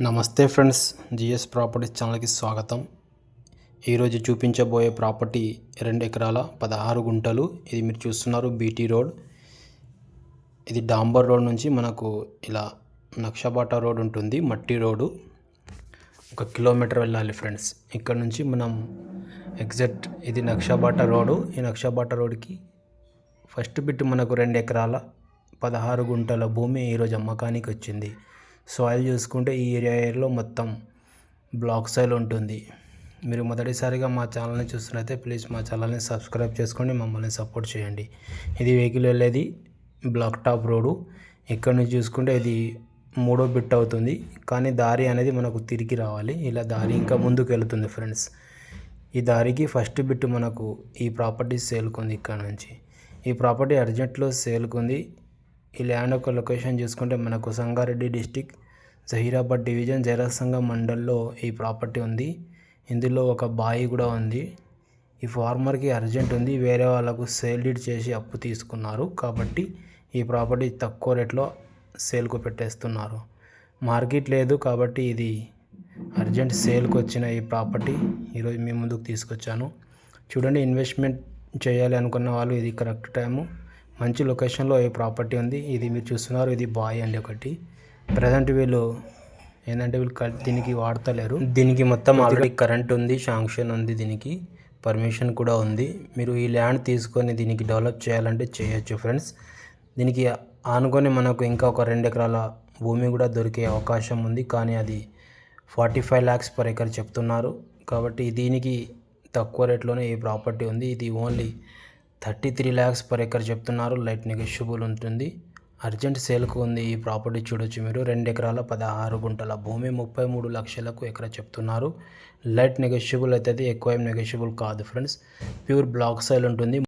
నమస్తే friends, GS properties ఛానల్కి స్వాగతం. ఈరోజు చూపించబోయే ప్రాపర్టీ 2 ఎకరాల 16 గుంటలు. ఇది మీరు చూస్తున్నారు బీటీ రోడ్. ఇది డాంబర్ రోడ్ నుంచి మనకు ఇలా నక్షబాట రోడ్ ఉంటుంది, మట్టి రోడ్డు. 1 కిలోమీటర్ వెళ్ళాలి ఫ్రెండ్స్. ఇక్కడ నుంచి మనం ఎగ్జాక్ట్ ఇది నక్షబాట రోడ్డు. ఈ నక్షబాట రోడ్డుకి ఫస్ట్ బిట్ మనకు 2 ఎకరాల 16 గుంటల భూమి ఈరోజు అమ్మకానికి వచ్చింది. సాయిల్ చూసుకుంటే ఈ ఏరియాలో మొత్తం బ్లాక్ సాయిల్ ఉంటుంది. మీరు మొదటిసారిగా మా ఛానల్ని చూస్తున్నట్లయితే ప్లీజ్ మా ఛానల్ని సబ్స్క్రైబ్ చేసుకోండి, మమ్మల్ని సపోర్ట్ చేయండి. ఇది వెహికల్ వెళ్ళేది బ్లాక్ టాప్ రోడ్డు. ఇక్కడ నుంచి చూసుకుంటే ఇది 3వ బిట్ అవుతుంది, కానీ దారి అనేది మనకు తిరిగి రావాలి. ఇలా దారి ఇంకా ముందుకు వెళుతుంది ఫ్రెండ్స్. ఈ దారికి ఫస్ట్ బిట్ మనకు ఈ ప్రాపర్టీ సేల్కుంది. ఇక్కడ నుంచి ఈ ప్రాపర్టీ అర్జెంట్లో సేల్కుంది. ఈ ల్యాండ్ యొక్క లొకేషన్ చూసుకుంటే మనకు సంగారెడ్డి డిస్టిక్, జహీరాబాద్ డివిజన్, జైరాసంగ మండల్లో ఈ ప్రాపర్టీ ఉంది. ఇందులో ఒక బావి కూడా ఉంది. ఈ ఫార్మర్కి అర్జెంట్ ఉంది, వేరే వాళ్ళకు సేల్ డీడ్ చేసి అప్పు తీసుకున్నారు. కాబట్టి ఈ ప్రాపర్టీ తక్కువ రేట్లో సేల్కు పెట్టేస్తున్నారు. మార్కెట్ లేదు కాబట్టి ఇది అర్జెంట్ సేల్కి వచ్చిన ఈ ప్రాపర్టీ ఈరోజు మీ ముందుకు తీసుకొచ్చాను. చూడండి, ఇన్వెస్ట్మెంట్ చేయాలి అనుకున్న వాళ్ళు ఇది కరెక్ట్ టైము. మంచి లొకేషన్లో ఈ ప్రాపర్టీ ఉంది. ఇది మీరు చూస్తున్నారు, ఇది బాయ్ అండి. ఒకటి ప్రజెంట్ వీళ్ళు ఏంటంటే దీనికి వాడతలేరు. దీనికి మొత్తం ఆల్రెడీ కరెంట్ ఉంది, శాంక్షన్ ఉంది, దీనికి పర్మిషన్ కూడా ఉంది. మీరు ఈ ల్యాండ్ తీసుకొని దీనికి డెవలప్ చేయాలంటే చేయొచ్చు ఫ్రెండ్స్. దీనికి ఆనుకొని మనకు ఇంకా ఒక 2 ఎకరాల భూమి కూడా దొరికే అవకాశం ఉంది, కానీ అది 45 lakhs per acre చెప్తున్నారు. కాబట్టి దీనికి తక్కువ రేట్లోనే ఈ ప్రాపర్టీ ఉంది. ఇది ఓన్లీ 33 lakhs per acre చెప్తున్నారు. లైట్ నెగోషియబుల్ ఉంటుంది. అర్జెంట్ సేల్కు ఉంది ఈ ప్రాపర్టీ. చూడొచ్చు మీరు, 2 ఎకరాల 16 గుంటల భూమి 33 లక్షలకు ఎకరా చెప్తున్నారు. లైట్ నెగోషియబుల్ అయితే ఎక్కువ ఏం నెగోషియబుల్ కాదు ఫ్రెండ్స్. ప్యూర్ బ్లాక్ సైల్ ఉంటుంది.